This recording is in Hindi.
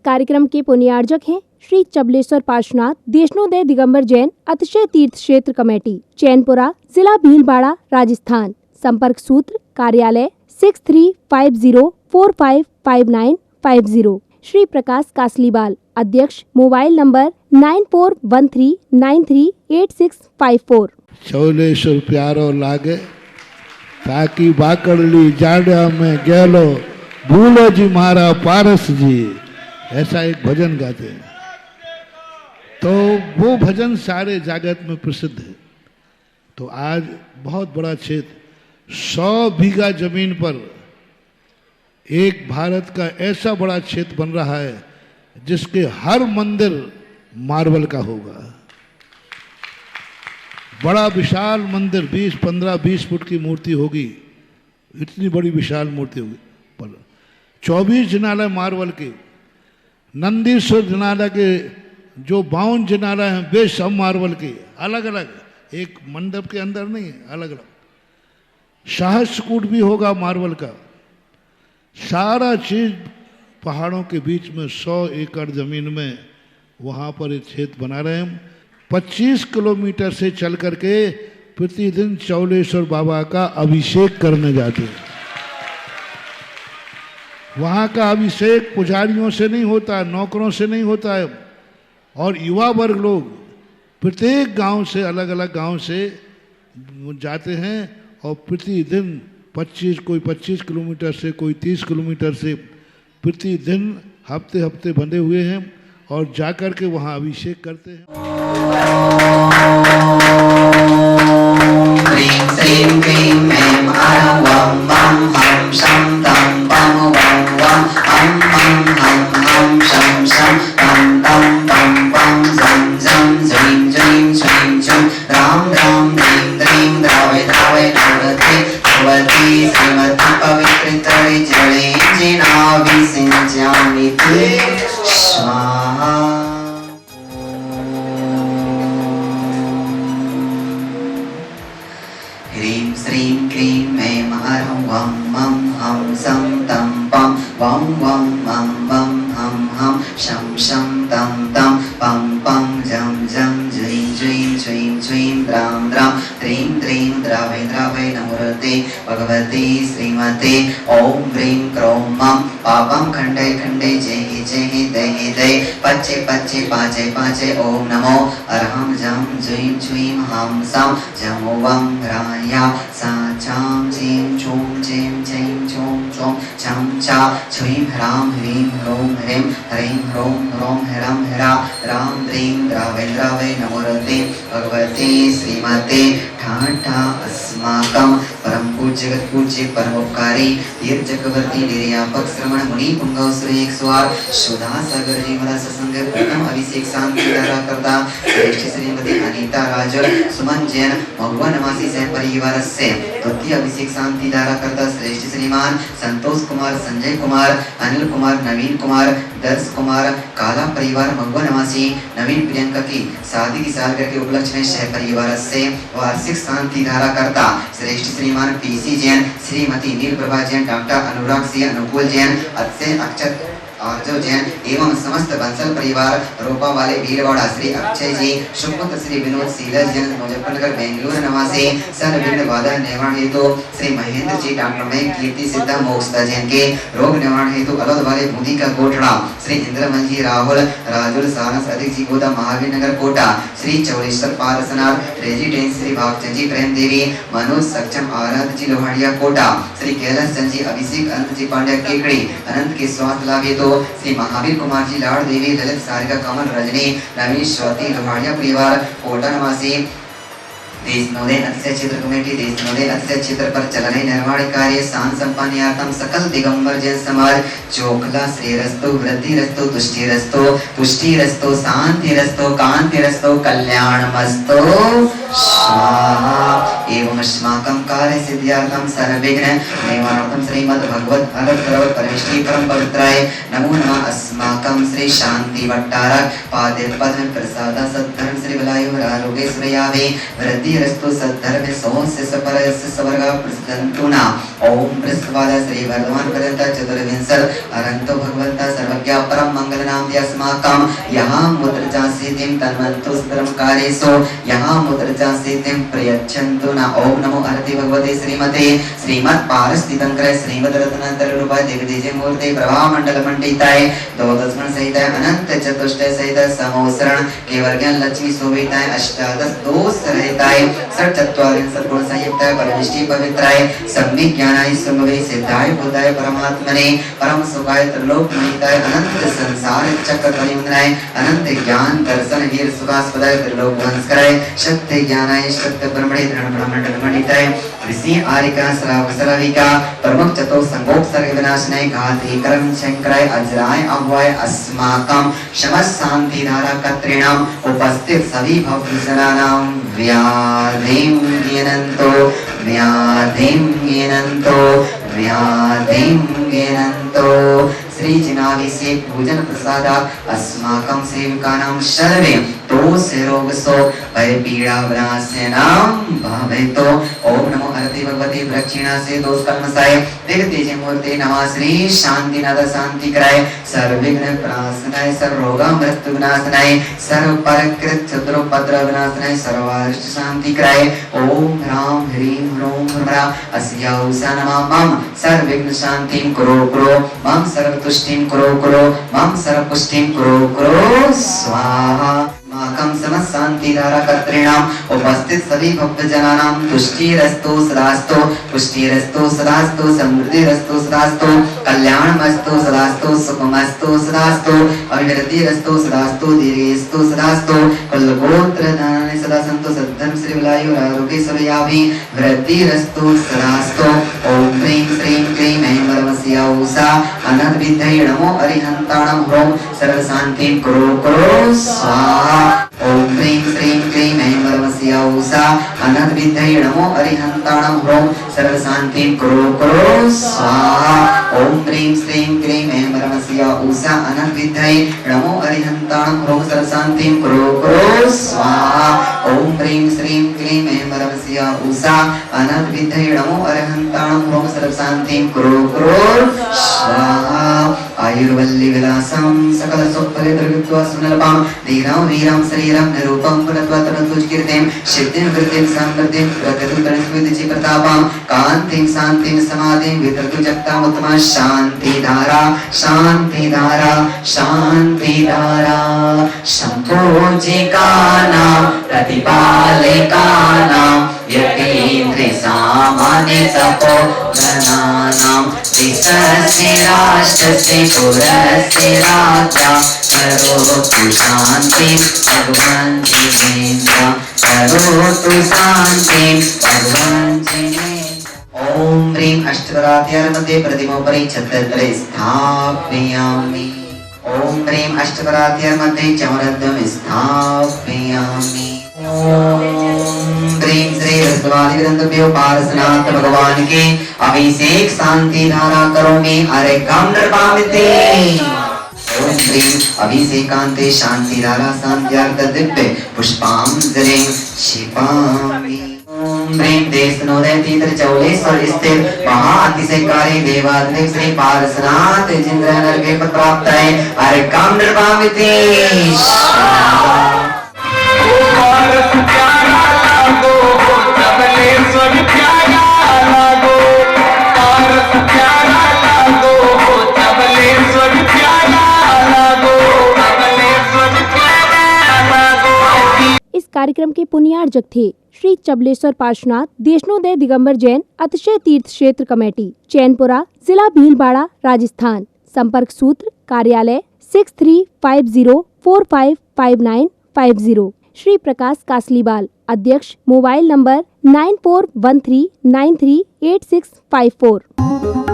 कार्यक्रम के पुण्यार्जक हैं श्री चबलेश्वर पार्श्वनाथ देशनोदय दिगंबर जैन अतिशय तीर्थ क्षेत्र कमेटी, चैनपुरा, जिला भीलवाड़ा, राजस्थान। संपर्क सूत्र कार्यालय 6350455950। श्री प्रकाश कासलीवाल, अध्यक्ष, मोबाइल नंबर 9413938654। चौलेश्वर प्यारो लागे ताकि बाकड़ली जाड़ा में गेलो भूलो जी मारा पारस जी, ऐसा एक भजन गाते हैं। तो वो भजन सारे जगत में प्रसिद्ध है। तो आज बहुत बड़ा क्षेत्र 100 बीघा जमीन पर एक भारत का ऐसा बड़ा क्षेत्र बन रहा है जिसके हर मंदिर मार्बल का होगा। बड़ा विशाल मंदिर 20 फुट की मूर्ति होगी, इतनी बड़ी विशाल मूर्ति होगी। पर 24 जिनालय मार्बल के, नंदीश्वर जिनालय के जो 52 जिनालय हैं वे सब मार्बल के, अलग अलग, एक मंडप के अंदर नहीं, अलग अलग। सहस्त्रकूट भी होगा मार्बल का। सारा चीज पहाड़ों के बीच में 100 एकड़ जमीन में वहाँ पर एक क्षेत्र बना रहे हैं। 25 किलोमीटर से चल करके प्रतिदिन चौलेश्वर बाबा का अभिषेक करने जाते हैं। वहाँ का अभिषेक पुजारियों से नहीं होता, नौकरों से नहीं होता है, और युवा वर्ग लोग प्रत्येक गांव से, अलग अलग गांव से जाते हैं और प्रतिदिन 25 किलोमीटर से, कोई 30 किलोमीटर से प्रतिदिन हफ्ते हफ्ते बंधे हुए हैं और जाकर के वहाँ अभिषेक करते हैं। ह्रीं श्रीं क्लीं ऐं हरं वं मं हं सं तं पं वं वं मं वं हं हं शं शं तं तं पं पं जं जं ज्रीं ज्रीं श्रीं श्रीं द्रां द्रां त्रीं त्रीं द्रावै द्रावै नमोऽर्ते भगवते श्रीमते ॐ ह्रीं क्रों मं पापं खण्डे खण्डे जेहि जेहि देहि दे पच्चे पच्चे पाचे पाचे ॐ नमो अरहं जं ज्रीं श्रीं हं सं जमो वं राया सा चां चीं चूं चीं चैं चूं चों छं चा छ्रीं ह्रां ह्रीं ह्रों ह्रीं ह्रीं ह्रों ह्रों ह्रं ह्रा रां द्रीं द्रावै द्रावै नमोऽर्ते भगवते श्रीमते ठाठा अस्माकं परम पूज्य जगत पूज्य परोपकारी तीर्थ चक्रवर्ती निर्यापक श्रवण मुनि पुंगव श्री 108 सुधा सागर जी महाराज सत्संग प्रथम अभिषेक शांति धारा करता श्रेष्ठ श्रीमती अनीता राजल सुमन जैन भगवान नवासी सह परिवार से द्वितीय अभिषेक शांति धारा करता श्रेष्ठ श्रीमान संतोष कुमार, संजय कुमार, अनिल कुमार, नवीन कुमार, दर्श कुमार, काला परिवार भगवान नवासी नवीन प्रियंका की शादी की सालगिरह के उपलक्ष्य में सह परिवार से वार्षिक शांति धारा करता श्रेष्ठ श्रीमान पीसी जैन, श्रीमती नीलप्रभा जैन, डॉक्टर अनुराग सिंह, अनुकूल जैन, अक्षय अक्षत आर्जव जैन एवं समस्त बंसल परिवार रोपा वाले भीलवाड़ा श्री अक्षय जी, सुपुत्र श्री विनोद सीलर जैन मुजफ्फरनगर बेंगलुरु निवासी सन विघ्न बाधा निवारण हेतु श्री महेंद्र जी, डॉक्टर मय कीर्ति सिद्धा मोक्षदा जैन के रोग निवारण हेतु अलौद वाले बूंदी का कोटड़ा श्री इंद्रमल जी राहुल राजुल सारस अधिक जी गोदा महावीर नगर कोटा श्री चौलेश्वर पारसनाथ रेजिडेंस श्री भागचंद जी प्रेम देवी मनोज सक्षम आराध जी लोहाड़िया कोटा श्री कैलाश चंद जी अभिषेक अनंत जी पांड्या केकड़ी अनंत के स्वास्थ्य लाभ हेतु श्री महावीर कुमार जी लाड़ देवी ललित सारिका कमल रजनी नवीन स्वाति लोहाड़िया परिवार कोटा निवासी देशनोदय अतिशय क्षेत्र कमेटी देशनोदय अतिशय क्षेत्र पर चल रहे निर्माण कार्य शान संपन्नार्थम सकल दिगंबर जैन समाज चोखला श्रेयरस्तो वृद्धिरस्तो तुष्टिरस्तो शांतिरस्तो कांतिरस्तो कल्याणमस्तो स्वाहा एवं अस्माकं कार्यसिद्ध्यर्थं सर्वविघ्न निवारणार्थं श्रीमद्भगवत् हरद्रवत् परमेष्ठी परम पवित्राय नमो नमः। अस्माकं श्री शांति भट्टारक पादे पद्म प्रसाद सद्धर्म श्री बलायु आरोग्य श्रेयावे वृद्धिरस्तु सद्धर्म सोस्य सपरस्य सवर्गा प्रसदन्तुना ओम बृहस्पति श्री वर्धमान पर्यंत चतुर्विंशत अनंतो भगवंता सर्वज्ञ परम मंगल नाम अस्माकं यहाँ मुद्रजा सिद्धिं तन्वन्तु सुतरं कार्येषु यहाँ मुद्रजा सिद्धिं प्रयच्छन्तु न ओम नमो हरति भगवते श्रीमते श्रीमत् पारस्थितंकर श्रीमद् रत्नांतर रूपाय दिग्विजय मूर्ति प्रभा मंडल मंडिताय द्वादशगण सहित अनंत चतुष्टय सहित समोसरण केवल ज्ञान लक्ष्मी शोभिताय अष्टादश दोष रहिताय षट्चत्वारिंशत् गुण संयुक्त परमेष्ठी पवित्राय सम्यक ज्ञानाय सुमवे सिद्धाय बुद्धाय परमात्मने परम सुखाय त्रिलोक मणिताय अनंत संसार चक्र परिमंडलाय अनंत ज्ञान दर्शन वीर सुखास्पदाय त्रिलोक वंशकराय सत्य ज्ञानाय सत्य ब्रह्मणे ब्रह्मंडल मंडिताय ऋषि आरिका श्रावक श्राविका प्रमुख चतुः संगोप सर्ग विनाशनाय घाती कर्म शंकराय अजराय अभवाय अस्माकं समस्त शांति धारा कत्रिणाम उपस्थित सभी भक्तजनानां व्याधिं गिनन्तो व्याधिं गिनन्तो व्याधिं गिनन्तो श्री जिनाभिषेक पूजन प्रसादात् अस्माकं सेवकानां सर्वे दोष रोग सो भय पीड़ा विनाशनां भवेतो ओम नमो हरति भगवते प्रक्षिणा से दोष कर्मसाय देव तेज मूर्ति नमः श्री शांतिनाथ शांति कराय सर्वविघ्न प्रणाशनाय सर्व रोग मृत्यु विनाशनाय सर्व परकृत चतुरोपद्र विनाशनाय सर्वारिष्ट शांति कराय ओम ह्रां ह्रीं ह्रूं ह्रमरा अस्याउषा नमः मम सर्वविघ्न शांतिं कुरु कुरु मम सर्वतुष्टिं कुरु कुरु मम सर्वपुष्टिं कुरु कुरु स्वाहा। माकं समस्त शांति धारा कत्रिणाम उपस्थित सभी भक्त जनानां तुष्टिरस्तु सदास्तु पुष्टिरस्तु सदास्तु समृद्धिरस्तु सदास्तु कल्याणमस्तु सदास्तु सुखमस्तु सदास्तु अभिवृद्धिरस्तु सदास्तु दीर्घेस्तु सदास्तु कुलगोत्र धनानि सदा सन्तु सद्धर्म श्री बलायु आरोग्य सभयाभि वृद्धिरस्तु सदास्तु ओम ह्रीं श्रीं क्लीं ऐं परमस्या उषा अनंत विद्यै नमो अरिहन्ताणं ह्रौं सर्व शान्तिं कुरु कुरु स्वाहा। ओम ह्रीं श्रीं क्लीं ऐं परमस्या उषा अनंत विद्यै नमो अरिहन्ताणं ह्रौं सर्व शान्तिं कुरु कुरु स्वाहा। ओम ह्रीं श्रीं क्लीं ऐं परमस्या उषा अनंत विद्यै नमो अरिहन्ताणं ह्रौं सर्व शान्तिं कुरु कुरु स्वाहा। ओम ह्रीं श्रीं क्लीं ऐं परमस्या उषा अनंत विद्यै नमो अरिहन्ताणं ह्रौं सर्व शान्तिं कुरु कुरु स्वाहा। आयुर्वल्ली विलासं सकल सुखफलद्रव्यत्वा सुनलपां धीरां वीरां शरीरं निरूपं पुनत्वा तनुकीर्तिं सिद्धिं वृद्धिं समृद्धिं प्रगतिं गणेशविदिचि प्रतापां कान्तिं शान्तिं समाधिं वितरतु जगताम् उत्तमा शान्ति धारा शान्ति धारा शान्ति धारा संपूजिकानां प्रतिपालिकानां यतीन्द्रि सामान्य तपोधनानां विश्वस्य राष्ट्रस्य पुरस्य राजा करोतु शान्तिं भगवान् जिनेन्द्र करोतु शान्तिं भगवान् जिनेन्द्र। ओम ह्रीं अष्टकराध्याय मध्ये प्रतिमोपरि छत्रत्रय स्थापयामि। ओम ह्रीं अष्टकराध्याय मध्ये चमरद्वयं स्थापयामि। ओम ह्रीं श्री रत्वादिग्रंथभ्यो पारसनाथ भगवान के अभिषेक शांति धारा करोमि अरेकं नृपामिते। ओम ह्रीं अभिषेकान्ते शांति धारा शांत्यार्थ दिव्य पुष्पांजलिं क्षिपामि। ओम ह्रीं देशनोदय तीर्थ चौलेश्वर स्थित महा अतिशयकारी देवाधिदेव श्री पारसनाथ जिंद्र नरके पद प्राप्त है अरेकं नृपामिते। कार्यक्रम के पुण्यार्जक थे श्री चबलेश्वर पार्श्वनाथ देशनोदय दिगंबर जैन अतिशय तीर्थ क्षेत्र कमेटी चैनपुरा जिला भीलवाड़ा राजस्थान। संपर्क सूत्र कार्यालय 6350455950। श्री प्रकाश कासलीवाल अध्यक्ष मोबाइल नंबर 9413938654।